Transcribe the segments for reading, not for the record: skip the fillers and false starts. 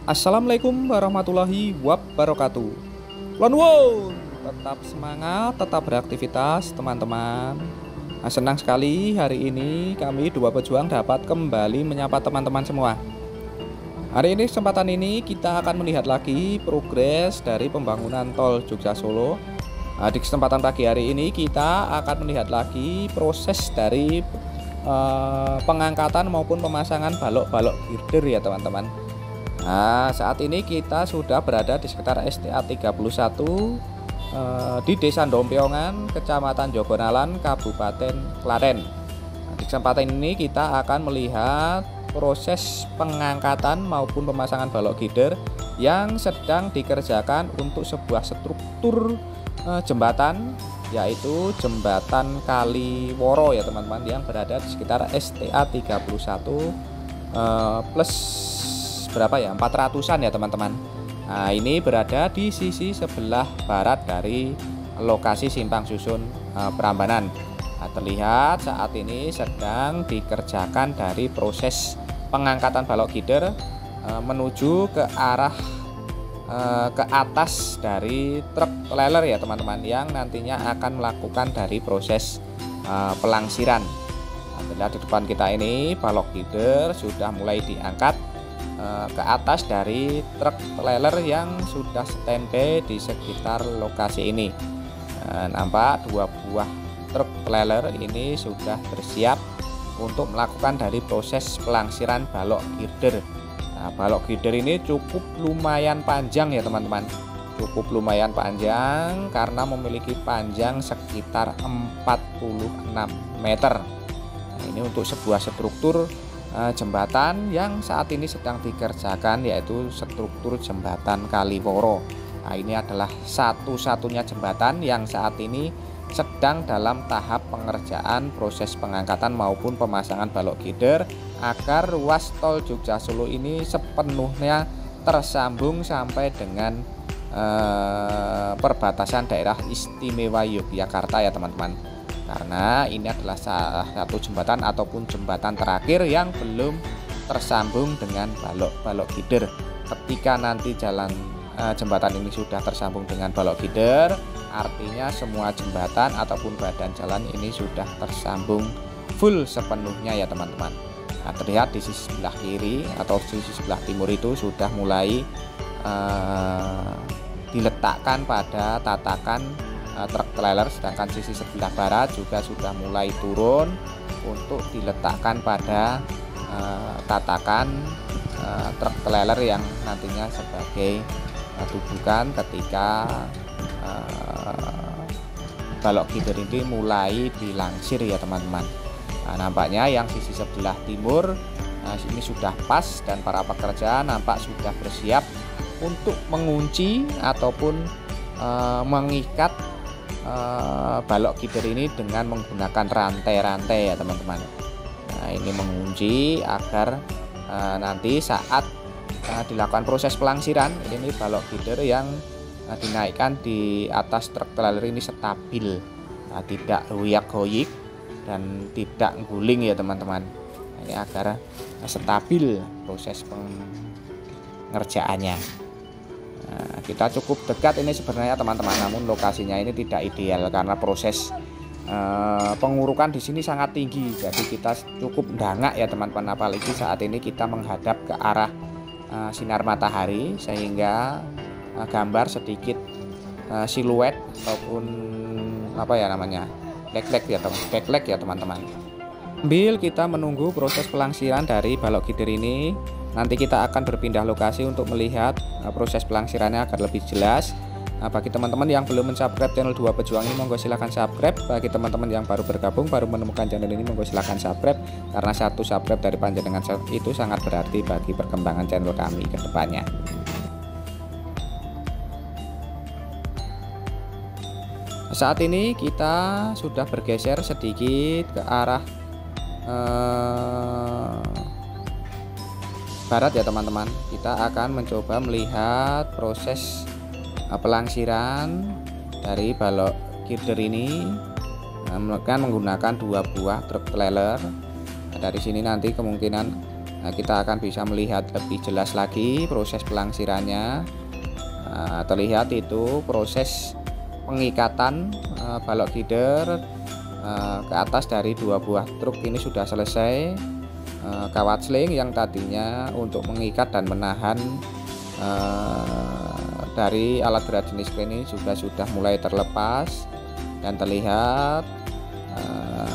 Assalamualaikum warahmatullahi wabarakatuh. Lone Wolf, tetap semangat, tetap beraktivitas teman-teman. Senang sekali hari ini kami dua pejuang dapat kembali menyapa teman-teman semua. Hari ini kesempatan ini kita akan melihat lagi progres dari pembangunan tol Jogja Solo. Di kesempatan pagi hari ini kita akan melihat lagi proses dari pengangkatan maupun pemasangan balok-balok girder ya teman-teman. Nah, saat ini kita sudah berada di sekitar STA 31 di Desa Dompiongan, Kecamatan Jogonalan, Kabupaten Klaten. Di kesempatan ini kita akan melihat proses pengangkatan maupun pemasangan balok girder yang sedang dikerjakan untuk sebuah struktur jembatan, yaitu jembatan Kaliworo ya teman-teman, yang berada di sekitar STA 31 plus berapa ya, 400-an ya teman-teman. Nah, ini berada di sisi sebelah barat dari lokasi simpang susun Prambanan. Nah, terlihat saat ini sedang dikerjakan dari proses pengangkatan balok girder menuju ke arah ke atas dari truk trailer ya teman-teman, yang nantinya akan melakukan dari proses pelangsiran. Nah, terlihat di depan kita ini balok girder sudah mulai diangkat ke atas dari truk trailer yang sudah standby di sekitar lokasi ini. Nampak dua buah truk trailer ini sudah bersiap untuk melakukan dari proses pelangsiran balok girder. Nah, balok girder ini cukup lumayan panjang ya teman-teman, cukup lumayan panjang karena memiliki panjang sekitar 46 meter. Nah, ini untuk sebuah struktur jembatan yang saat ini sedang dikerjakan, yaitu struktur jembatan Kaliworo. Nah, ini adalah satu-satunya jembatan yang saat ini sedang dalam tahap pengerjaan proses pengangkatan maupun pemasangan balok girder agar ruas tol Jogja Solo ini sepenuhnya tersambung sampai dengan perbatasan daerah istimewa Yogyakarta ya teman-teman. Karena ini adalah salah satu jembatan ataupun jembatan terakhir yang belum tersambung dengan balok girder. Ketika nanti jembatan ini sudah tersambung dengan balok girder, artinya semua jembatan ataupun badan jalan ini sudah tersambung full sepenuhnya ya teman-teman. Nah, terlihat di sisi sebelah kiri atau sisi sebelah timur itu sudah mulai diletakkan pada tatakan truk trailer, sedangkan sisi sebelah barat juga sudah mulai turun untuk diletakkan pada tatakan truk trailer yang nantinya sebagai dudukan ketika balok girder ini mulai dilangsir ya teman-teman. Nah, nampaknya yang sisi sebelah timur ini sudah pas dan para pekerja nampak sudah bersiap untuk mengunci ataupun mengikat balok girder ini dengan menggunakan rantai-rantai ya teman-teman. Nah, ini mengunci agar nanti saat dilakukan proses pelangsiran, ini balok girder yang dinaikkan di atas truk trailer ini stabil, tidak hoyak-hoyik dan tidak guling ya teman-teman. Ini agar stabil proses pengerjaannya. Nah, kita cukup dekat ini sebenarnya teman-teman, namun lokasinya ini tidak ideal karena proses pengurukan di sini sangat tinggi, jadi kita cukup dangak ya teman-teman, apalagi saat ini kita menghadap ke arah sinar matahari sehingga gambar sedikit siluet ataupun apa ya namanya, backlight ya teman-teman. Sambil kita menunggu proses pelangsiran dari balok girder ini, nanti kita akan berpindah lokasi untuk melihat proses pelangsirannya agar lebih jelas. Nah, bagi teman-teman yang belum subscribe channel Dua Pejuang ini, monggo silahkan subscribe. Bagi teman-teman yang baru bergabung, baru menemukan channel ini, monggo silahkan subscribe, karena satu subscribe dari panjenengan itu sangat berarti bagi perkembangan channel kami ke depannya. Saat ini kita sudah bergeser sedikit ke arah barat ya teman-teman. Kita akan mencoba melihat proses pelangsiran dari balok girder ini menggunakan dua buah truk trailer. Dari sini nanti kemungkinan Nah, kita akan bisa melihat lebih jelas lagi proses pelangsirannya. Nah, terlihat itu proses pengikatan balok gider ke atas dari 2 buah truk ini sudah selesai. Kawat sling yang tadinya untuk mengikat dan menahan dari alat berat jenis crane ini juga sudah mulai terlepas, dan terlihat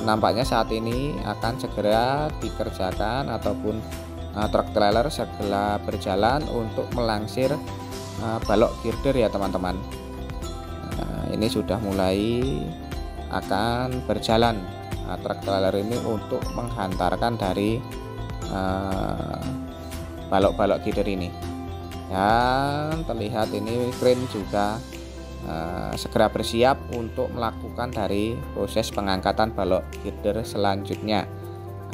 nampaknya saat ini akan segera dikerjakan ataupun truk trailer segera berjalan untuk melangsir balok girder ya teman-teman. Ini sudah mulai akan berjalan truk trailer ini untuk menghantarkan dari balok-balok girder ini, dan terlihat ini crane juga segera bersiap untuk melakukan dari proses pengangkatan balok girder selanjutnya.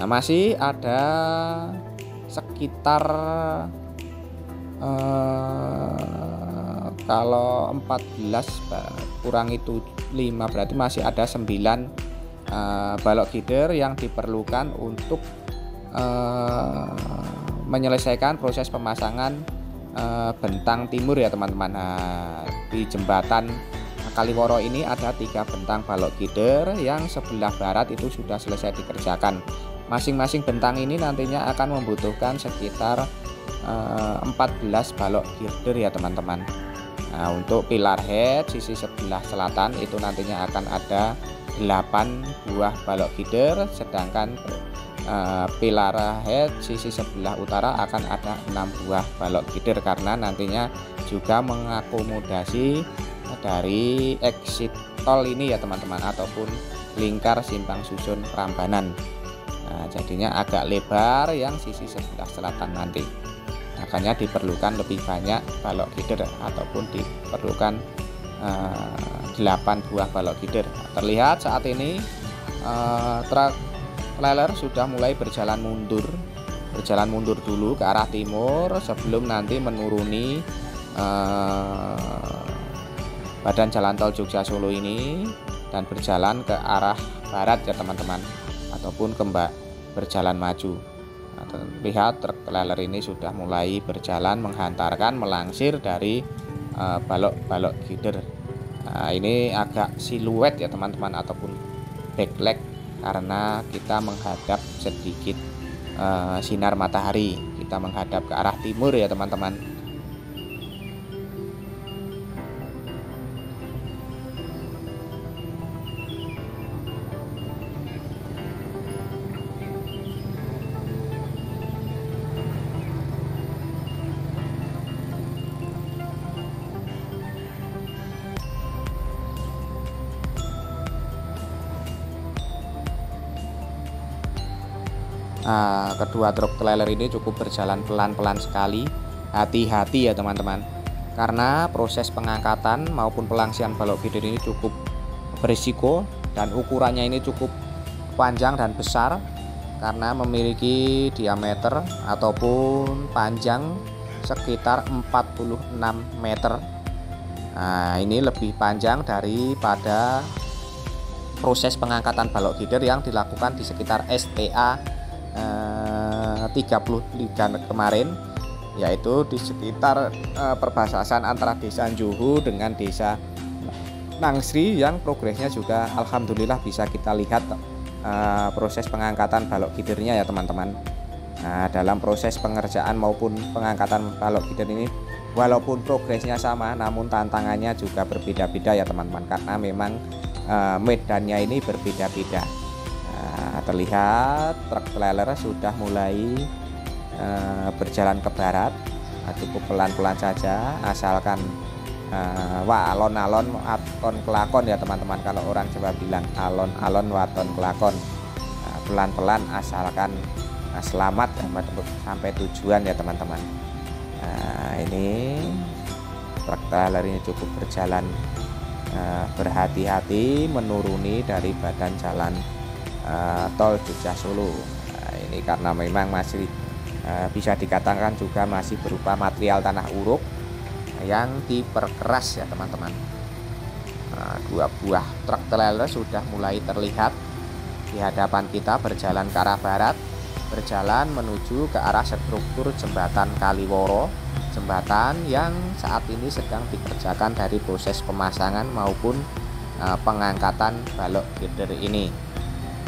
Nah, masih ada sekitar kalau 14 kurang itu 5 berarti masih ada 9 balok girder yang diperlukan untuk menyelesaikan proses pemasangan bentang timur ya teman-teman. Nah, di jembatan Kaliworo ini ada 3 bentang balok girder yang sebelah barat itu sudah selesai dikerjakan. Masing-masing bentang ini nantinya akan membutuhkan sekitar 14 balok girder ya teman-teman. Nah, untuk pilar head sisi sebelah selatan itu nantinya akan ada 8 buah balok girder, sedangkan pilar head sisi sebelah utara akan ada 6 buah balok girder, karena nantinya juga mengakomodasi dari exit tol ini ya teman-teman, ataupun lingkar simpang susun Prambanan. Nah, jadinya agak lebar yang sisi sebelah selatan nanti, makanya diperlukan lebih banyak balok girder ataupun diperlukan 8 buah balok girder. Terlihat saat ini truk trailer sudah mulai berjalan mundur dulu ke arah timur sebelum nanti menuruni badan jalan tol Jogja Solo ini dan berjalan ke arah barat ya teman-teman, ataupun berjalan maju. Nah, terlihat truk trailer ini sudah mulai berjalan menghantarkan melangsir dari balok-balok girder. Nah, ini agak siluet ya teman-teman, ataupun backlight, karena kita menghadap sedikit sinar matahari, kita menghadap ke arah timur ya teman-teman. Nah, kedua truk trailer ini cukup berjalan pelan-pelan sekali. Hati-hati ya teman-teman, karena proses pengangkatan maupun pelangsian balok girder ini cukup berisiko, dan ukurannya ini cukup panjang dan besar karena memiliki diameter ataupun panjang sekitar 46 meter. Nah, ini lebih panjang daripada proses pengangkatan balok girder yang dilakukan di sekitar STA 33 kemarin, yaitu di sekitar perbatasan antara desa Juhu dengan desa Nangsri, yang progresnya juga alhamdulillah bisa kita lihat proses pengangkatan balok girdernya ya teman-teman. Nah, dalam proses pengerjaan maupun pengangkatan balok girder ini walaupun progresnya sama, namun tantangannya juga berbeda-beda ya teman-teman, karena memang medannya ini berbeda-beda. Nah, terlihat truk trailer sudah mulai berjalan ke barat. Nah, cukup pelan-pelan saja, asalkan alon-alon waton kelakon ya teman-teman, kalau orang Jawa bilang alon-alon waton kelakon. Nah, pelan-pelan asalkan selamat sampai tujuan ya teman-teman. Nah, ini truk trailer ini cukup berjalan berhati-hati menuruni dari badan jalan tol Jogja Solo. Nah, ini karena memang masih bisa dikatakan juga masih berupa material tanah uruk yang diperkeras ya teman-teman. Nah, 2 buah truk trailer sudah mulai terlihat di hadapan kita berjalan ke arah barat. berjalan menuju ke arah struktur jembatan Kaliworo, jembatan yang saat ini sedang dikerjakan dari proses pemasangan maupun pengangkatan balok girder ini.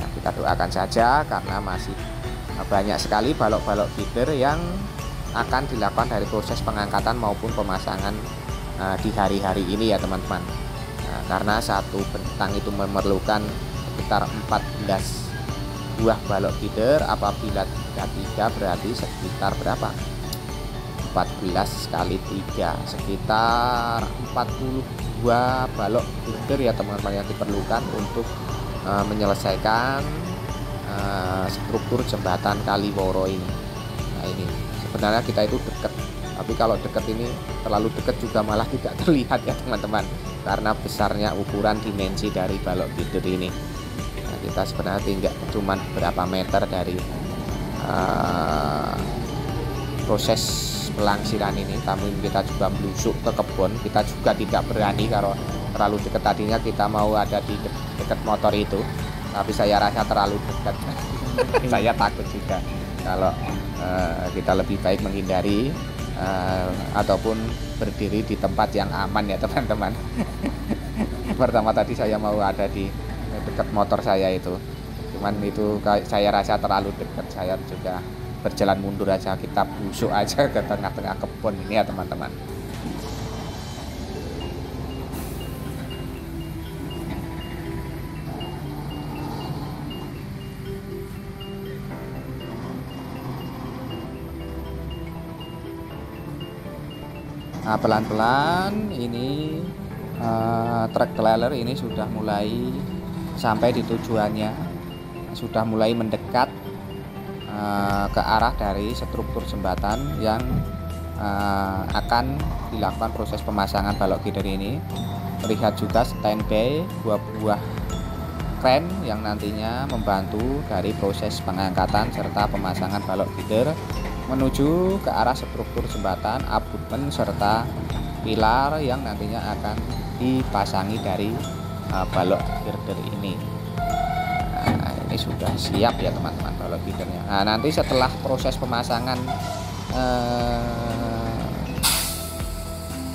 Nah, kita doakan saja karena masih banyak sekali balok-balok girder yang akan dilakukan dari proses pengangkatan maupun pemasangan di hari-hari ini ya teman-teman. Nah, karena satu bentang itu memerlukan sekitar 14 buah balok girder, apabila 3 berarti sekitar berapa? 14 kali 3 sekitar 42 balok girder ya teman-teman yang diperlukan untuk menyelesaikan struktur jembatan Kaliworo ini. Nah, ini sebenarnya kita itu dekat, tapi kalau dekat ini terlalu dekat juga malah tidak terlihat ya teman-teman, karena besarnya ukuran dimensi dari balok girder ini. Kita sebenarnya tinggal cuma berapa meter dari proses pelangsiran ini, tapi kita juga melusuk ke kebun. Kita juga tidak berani kalau terlalu dekat. Tadinya kita mau ada di dekat motor itu, tapi saya rasa terlalu dekat. Saya takut juga kalau kita lebih baik menghindari ataupun berdiri di tempat yang aman ya teman-teman. Pertama tadi saya mau ada di dekat motor saya itu, cuman itu saya rasa terlalu dekat. Saya juga berjalan mundur aja, kita busuk aja ke tengah-tengah kebun ini ya teman-teman. Nah, pelan-pelan ini truk trailer ini sudah mulai sampai di tujuannya, sudah mulai mendekat ke arah dari struktur jembatan yang akan dilakukan proses pemasangan balok girder ini. Terlihat juga standby buah kren yang nantinya membantu dari proses pengangkatan serta pemasangan balok girder menuju ke arah struktur jembatan, abutmen serta pilar yang nantinya akan dipasangi dari balok girder ini. Nah, ini sudah siap ya teman-teman balok girdernya. Nah, nanti setelah proses pemasangan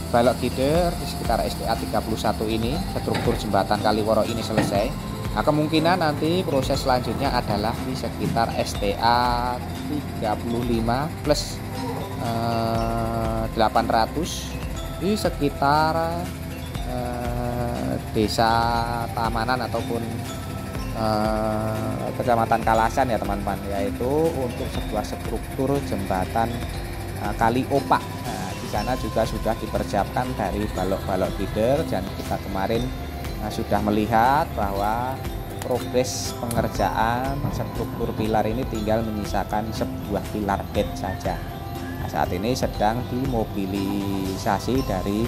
balok girder di sekitar STA 31 ini, struktur jembatan Kaliworo ini selesai. Nah, kemungkinan nanti proses selanjutnya adalah di sekitar STA 35 plus 800 di sekitar Desa Tamanan ataupun Kecamatan Kalasan ya teman-teman, yaitu untuk sebuah struktur jembatan Kali Opak. Nah, di sana juga sudah dipersiapkan dari balok-balok girder, dan kita kemarin sudah melihat bahwa progres pengerjaan struktur pilar ini tinggal menyisakan sebuah pilar bed saja. Nah, saat ini sedang dimobilisasi dari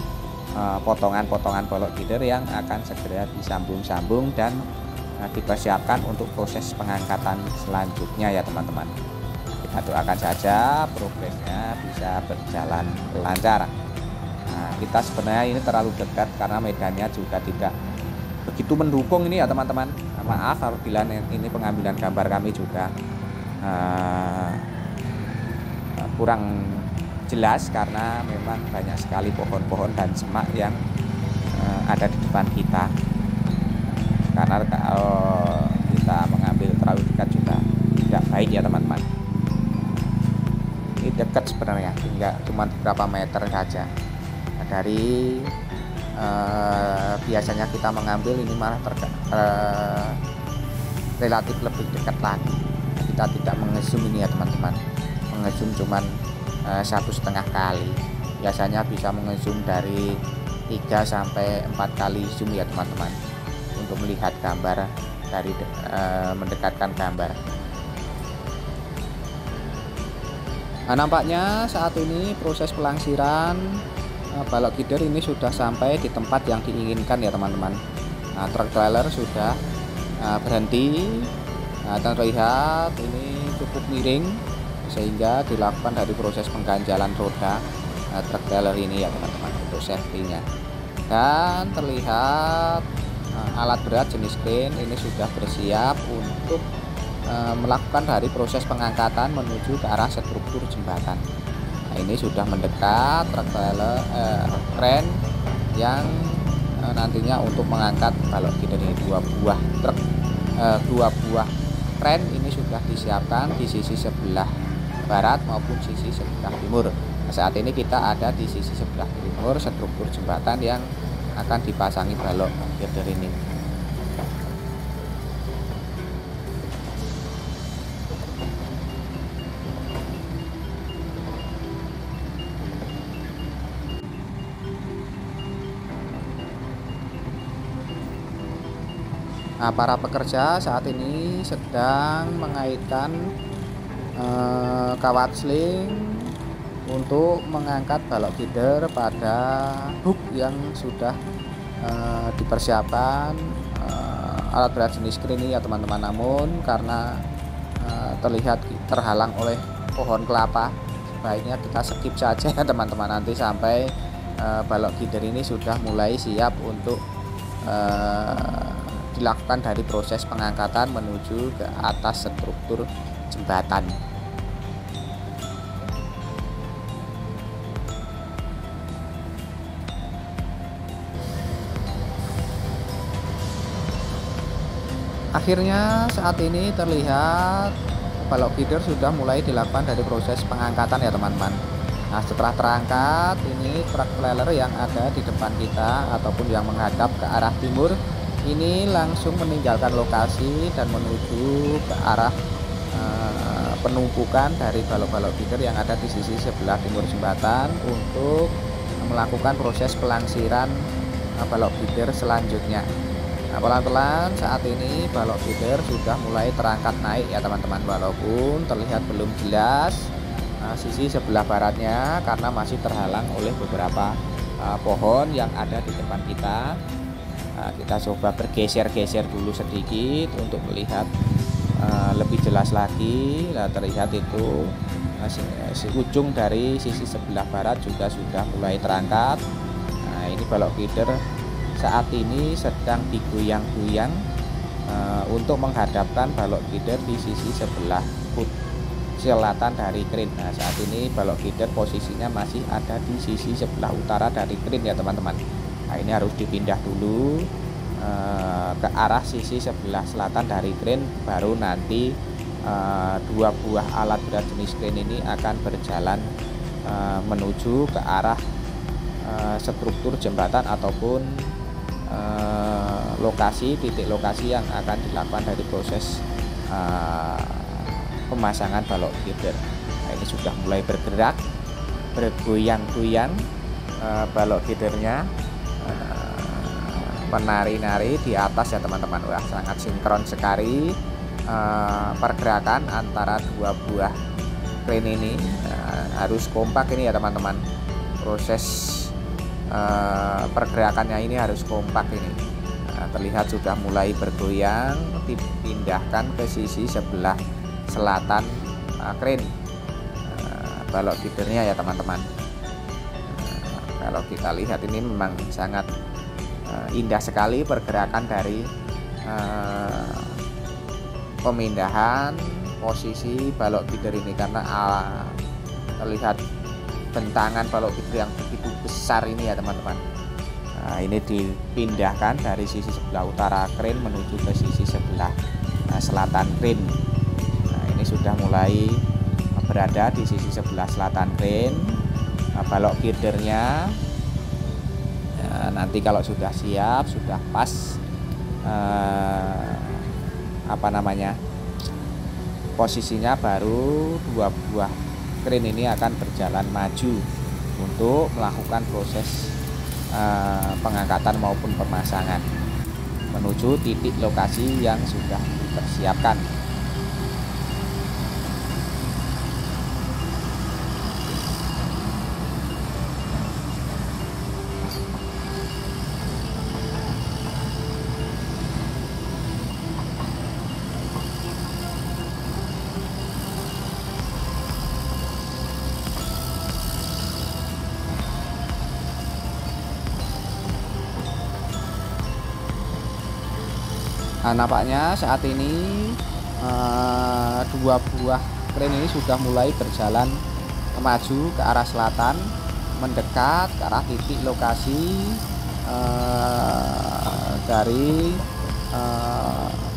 potongan-potongan balok girder yang akan segera disambung-sambung dan dipersiapkan untuk proses pengangkatan selanjutnya ya teman-teman. Kita doakan saja progresnya bisa berjalan lancar. Nah, kita sebenarnya ini terlalu dekat karena medannya juga tidak begitu mendukung ini ya teman-teman. Maaf apabila ini pengambilan gambar kami juga kurang jelas karena memang banyak sekali pohon-pohon dan semak yang ada di depan kita. Karena kalau kita mengambil terlalu dekat juga tidak baik ya teman-teman. Ini dekat sebenarnya, tinggal cuma beberapa meter saja. Nah, dari biasanya kita mengambil ini malah relatif lebih dekat lagi. Kita tidak mengezoom ini ya teman-teman, mengezoom cuman 1,5 kali. Biasanya bisa mengezoom dari 3 sampai 4 kali zoom ya teman-teman, untuk melihat gambar dari mendekatkan gambar. Nah, nampaknya saat ini proses pelangsiran balok girder ini sudah sampai di tempat yang diinginkan ya teman-teman. Nah, truk trailer sudah berhenti. Nah, terlihat ini cukup miring sehingga dilakukan dari proses pengganjalan roda truk trailer ini ya teman-teman untuk safety-nya. Dan terlihat alat berat jenis crane ini sudah bersiap untuk melakukan dari proses pengangkatan menuju ke arah struktur jembatan. Nah, ini sudah mendekat truk trailer kren yang nantinya untuk mengangkat balok feeder ini. Dua buah kren ini sudah disiapkan di sisi sebelah barat maupun sisi sebelah timur. Nah, saat ini kita ada di sisi sebelah timur struktur jembatan yang akan dipasangi balok feeder ini. Nah, para pekerja saat ini sedang mengaitkan kawat sling untuk mengangkat balok feeder pada hook yang sudah dipersiapkan alat berat jenis kren ini ya teman-teman. Namun karena terlihat terhalang oleh pohon kelapa, sebaiknya kita skip saja ya teman-teman, nanti sampai balok feeder ini sudah mulai siap untuk dilakukan dari proses pengangkatan menuju ke atas struktur jembatan. Akhirnya saat ini terlihat balok feeder sudah mulai dilakukan dari proses pengangkatan ya teman-teman. Nah, setelah terangkat, ini truk trailer yang ada di depan kita ataupun yang menghadap ke arah timur ini langsung meninggalkan lokasi dan menuju ke arah penumpukan dari balok-balok feeder yang ada di sisi sebelah timur jembatan untuk melakukan proses pelangsiran balok feeder selanjutnya. Nah, pelan-pelan saat ini balok feeder sudah mulai terangkat naik ya teman-teman, walaupun terlihat belum jelas sisi sebelah baratnya karena masih terhalang oleh beberapa pohon yang ada di depan kita. Nah, kita coba bergeser-geser dulu sedikit untuk melihat lebih jelas lagi. Nah, terlihat itu ujung dari sisi sebelah barat juga sudah mulai terangkat. Nah, ini balok feeder saat ini sedang digoyang-goyang untuk menghadapkan balok feeder di sisi sebelah selatan dari kren. Nah, saat ini balok feeder posisinya masih ada di sisi sebelah utara dari kren ya teman-teman. Nah, ini harus dipindah dulu ke arah sisi sebelah selatan dari kren, baru nanti dua buah alat berat jenis kren ini akan berjalan menuju ke arah struktur jembatan ataupun titik lokasi yang akan dilakukan dari proses pemasangan balok feeder. Nah, ini sudah mulai bergerak, bergoyang-goyang balok feedernya, menari-nari di atas ya teman-teman. Wah, sangat sinkron sekali pergerakan antara dua buah kren ini. Harus kompak ini ya teman-teman, proses pergerakannya ini harus kompak ini. Terlihat sudah mulai bergoyang, dipindahkan ke sisi sebelah selatan kren balok feedernya ya teman-teman. Kalau kita lihat ini memang sangat indah sekali pergerakan dari pemindahan posisi balok feeder ini, karena terlihat bentangan balok feeder yang begitu besar ini ya teman-teman. Nah, ini dipindahkan dari sisi sebelah utara kren menuju ke sisi sebelah selatan kren. Nah, ini sudah mulai berada di sisi sebelah selatan kren balok feedernya. Nanti kalau sudah siap, sudah pas posisinya, baru dua buah kren ini akan berjalan maju untuk melakukan proses pengangkatan maupun pemasangan menuju titik lokasi yang sudah dipersiapkan. Nah, nampaknya saat ini dua buah kren ini sudah mulai berjalan maju ke arah selatan, mendekat ke arah titik lokasi dari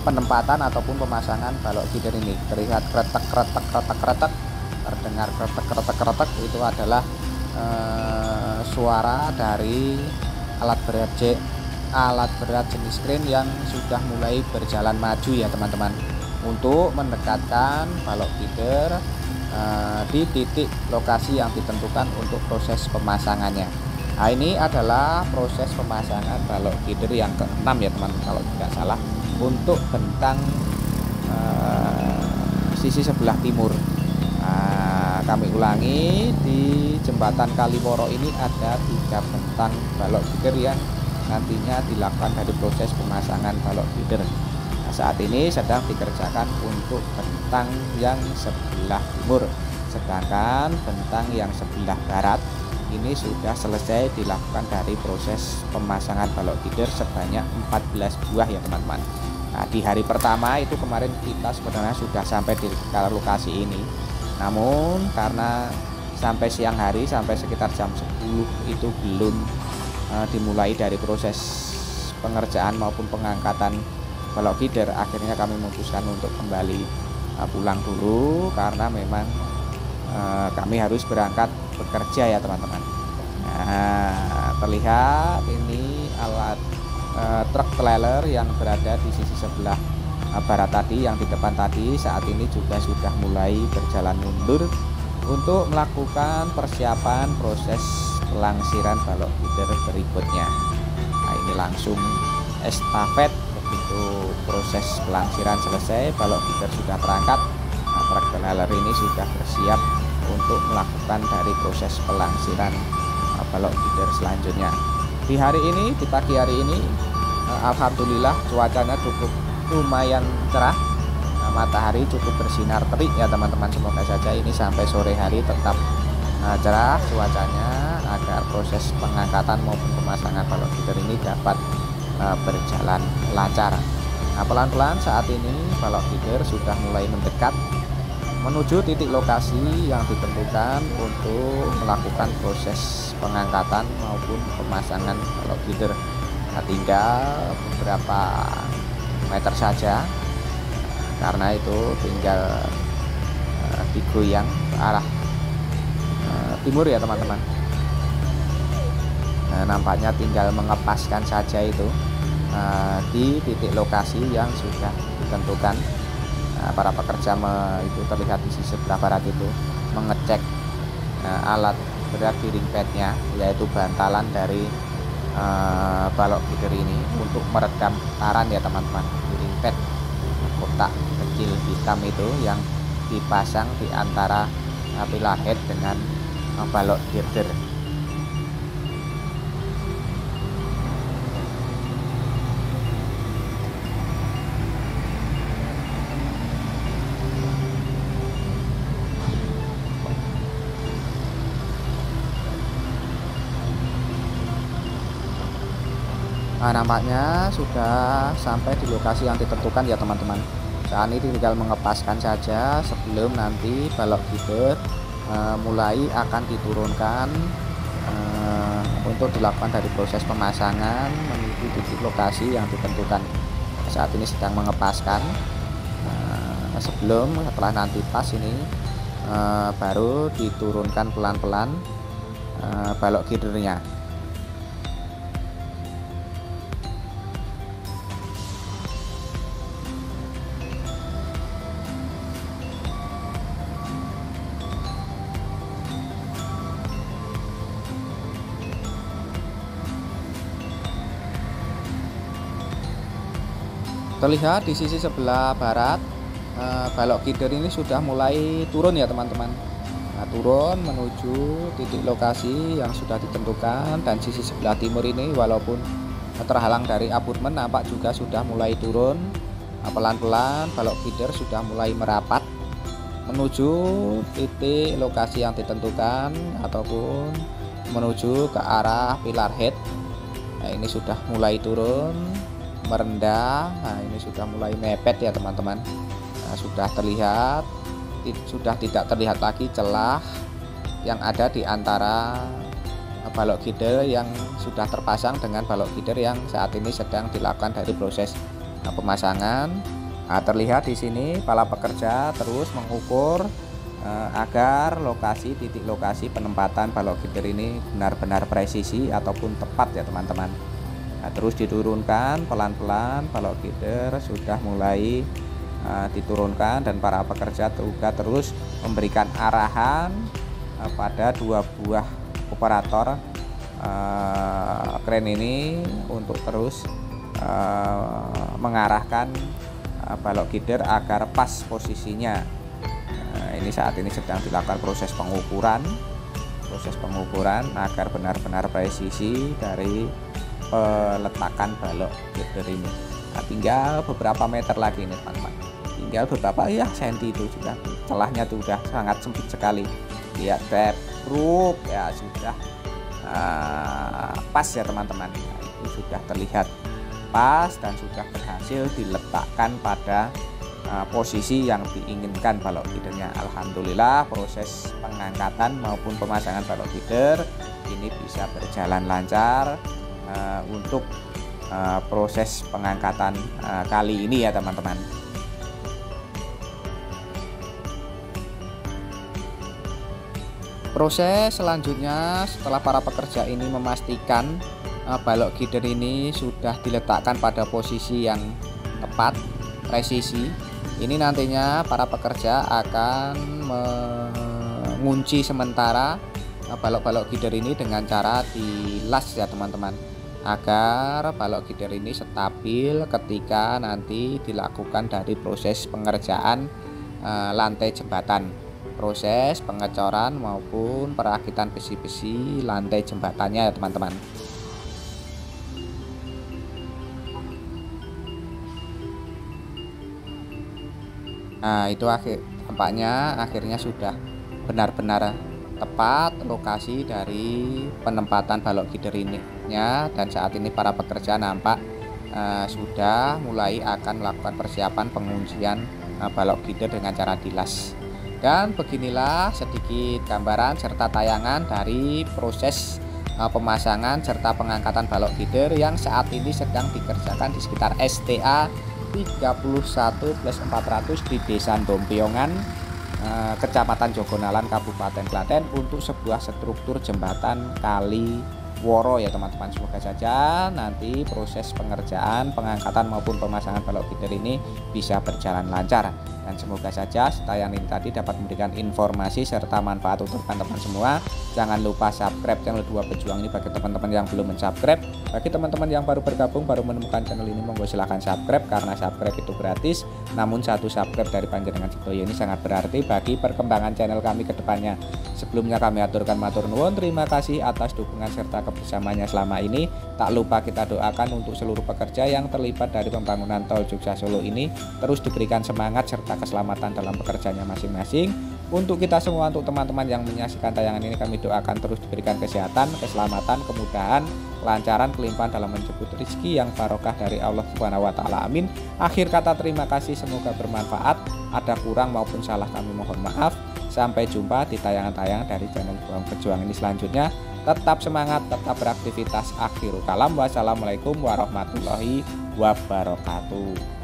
penempatan ataupun pemasangan balok feeder ini. Terlihat kretek kretek kretek kretek, terdengar kretek kretek kretek, itu adalah suara dari alat berat jenis kren yang sudah mulai berjalan maju ya teman-teman, untuk mendekatkan balok feeder di titik lokasi yang ditentukan untuk proses pemasangannya. Nah, ini adalah proses pemasangan balok feeder yang ke-6 ya teman-teman, kalau tidak salah, untuk bentang sisi sebelah timur. Nah, kami ulangi, di jembatan Kalimoro ini ada 3 bentang balok feeder yang nantinya dilakukan dari proses pemasangan balok feeder. Nah, saat ini sedang dikerjakan untuk bentang yang sebelah timur, sedangkan bentang yang sebelah barat ini sudah selesai dilakukan dari proses pemasangan balok feeder sebanyak 14 buah ya teman-teman. Nah, di hari pertama itu kemarin kita sebenarnya sudah sampai di lokasi ini, namun karena sampai siang hari, sampai sekitar jam 10 itu belum dimulai dari proses pengerjaan maupun pengangkatan balok feeder, akhirnya kami memutuskan untuk kembali pulang dulu, karena memang kami harus berangkat bekerja ya teman-teman. Nah, terlihat ini alat truk trailer yang berada di sisi sebelah barat tadi, yang di depan tadi, saat ini juga sudah mulai berjalan mundur untuk melakukan persiapan proses pelangsiran balok feeder berikutnya. Nah, ini langsung estafet, begitu proses pelangsiran selesai, balok feeder sudah terangkat. Nah, truk trailer ini sudah bersiap untuk melakukan dari proses pelangsiran balok feeder selanjutnya. Di hari ini, di pagi hari ini, alhamdulillah cuacanya cukup lumayan cerah. Matahari cukup bersinar terik ya teman-teman. Semoga saja ini sampai sore hari tetap cerah cuacanya, agar proses pengangkatan maupun pemasangan balok feeder ini dapat berjalan lancar. Nah, pelan-pelan saat ini balok feeder sudah mulai mendekat menuju titik lokasi yang ditentukan untuk melakukan proses pengangkatan maupun pemasangan balok feeder. Nah, tinggal beberapa meter saja, karena itu tinggal digoyang ke arah timur ya teman-teman. Nah, nampaknya tinggal mengepaskan saja itu di titik lokasi yang sudah ditentukan. Nah, para pekerja itu terlihat di sisi sebelah barat itu mengecek alat berat di ring padnya, yaitu bantalan dari balok feeder ini untuk meredam getaran ya teman-teman. Di ring pad kotak kecil hitam itu yang dipasang di antara pilar head dengan balok girder. Nah, nampaknya sudah sampai di lokasi yang ditentukan ya teman-teman. Saat ini tinggal mengepaskan saja sebelum nanti balok feeder mulai akan diturunkan untuk dilakukan dari proses pemasangan menuju titik lokasi yang ditentukan. Saat ini sedang mengepaskan sebelum setelah nanti pas ini baru diturunkan pelan-pelan balok girdernya. Terlihat di sisi sebelah barat balok feeder ini sudah mulai turun ya teman-teman. Nah, turun menuju titik lokasi yang sudah ditentukan, dan sisi sebelah timur ini walaupun terhalang dari abutmen, nampak juga sudah mulai turun. Nah, pelan-pelan balok feeder sudah mulai merapat menuju titik lokasi yang ditentukan ataupun menuju ke arah pilar head. Nah, ini sudah mulai turun, merendah. Nah, ini sudah mulai mepet ya teman-teman. sudah terlihat, sudah tidak terlihat lagi celah yang ada di antara balok gider yang sudah terpasang dengan balok gider yang saat ini sedang dilakukan dari proses pemasangan. Nah, terlihat di sini para pekerja terus mengukur agar titik lokasi penempatan balok gider ini benar-benar presisi ataupun tepat ya teman-teman. Nah, terus diturunkan pelan-pelan, balok gider sudah mulai diturunkan dan para pekerja juga terus memberikan arahan pada 2 buah operator kren ini untuk terus mengarahkan balok gider agar pas posisinya. Ini saat ini sedang dilakukan proses pengukuran agar benar-benar presisi dari peletakan balok gider ini. Nah, tinggal beberapa meter lagi ini teman-teman, tinggal beberapa senti itu sudah celahnya itu sudah sangat sempit sekali. Lihat grup ya sudah pas ya teman-teman. Nah, itu sudah terlihat pas dan sudah berhasil diletakkan pada posisi yang diinginkan balok gidernya. Alhamdulillah proses pengangkatan maupun pemasangan balok gider ini bisa berjalan lancar untuk proses pengangkatan kali ini ya teman-teman. Proses selanjutnya setelah para pekerja ini memastikan balok gider ini sudah diletakkan pada posisi yang tepat, presisi, ini nantinya para pekerja akan mengunci sementara balok-balok gider ini dengan cara dilas ya teman-teman, agar balok gider ini stabil ketika nanti dilakukan dari proses pengerjaan lantai jembatan, proses pengecoran maupun perakitan besi-besi lantai jembatannya ya teman-teman. Nah, itu tampaknya akhirnya sudah benar-benar tepat lokasi dari penempatan balok gider ini dan saat ini para pekerja nampak sudah mulai akan melakukan persiapan penguncian balok gider dengan cara dilas. Dan beginilah sedikit gambaran serta tayangan dari proses pemasangan serta pengangkatan balok gider yang saat ini sedang dikerjakan di sekitar STA 31+400 di Desa Ndompiongan, Kecamatan Jogonalan, Kabupaten Klaten, untuk sebuah struktur jembatan kali Woro ya teman-teman. Semoga saja nanti proses pengerjaan, pengangkatan maupun pemasangan balok gider ini bisa berjalan lancar, dan semoga saja tayangan ini tadi dapat memberikan informasi serta manfaat untuk teman-teman semua. Jangan lupa subscribe channel Dua Pejuang ini bagi teman-teman yang belum subscribe. Bagi teman-teman yang baru bergabung, baru menemukan channel ini, monggo silahkan subscribe karena subscribe itu gratis. Namun satu subscribe dari panjenengan Ciptoyo ini sangat berarti bagi perkembangan channel kami ke depannya. Sebelumnya kami aturkan matur nuwun, terima kasih atas dukungan serta kebersamaannya selama ini. Tak lupa kita doakan untuk seluruh pekerja yang terlibat dari pembangunan tol Jogja Solo ini terus diberikan semangat serta keselamatan dalam pekerjaannya masing-masing. Untuk kita semua, untuk teman-teman yang menyaksikan tayangan ini, kami doakan terus diberikan kesehatan, keselamatan, kemudahan, kelancaran, kelimpahan dalam menjemput rezeki yang barokah dari Allah Subhanahu wa taala. Amin. Akhir kata terima kasih, semoga bermanfaat. Ada kurang maupun salah kami mohon maaf. Sampai jumpa di tayangan-tayangan dari channel Dua Pejuang ini selanjutnya. Tetap semangat, tetap beraktivitas. Akhirul kalam, wassalamualaikum warahmatullahi wabarakatuh.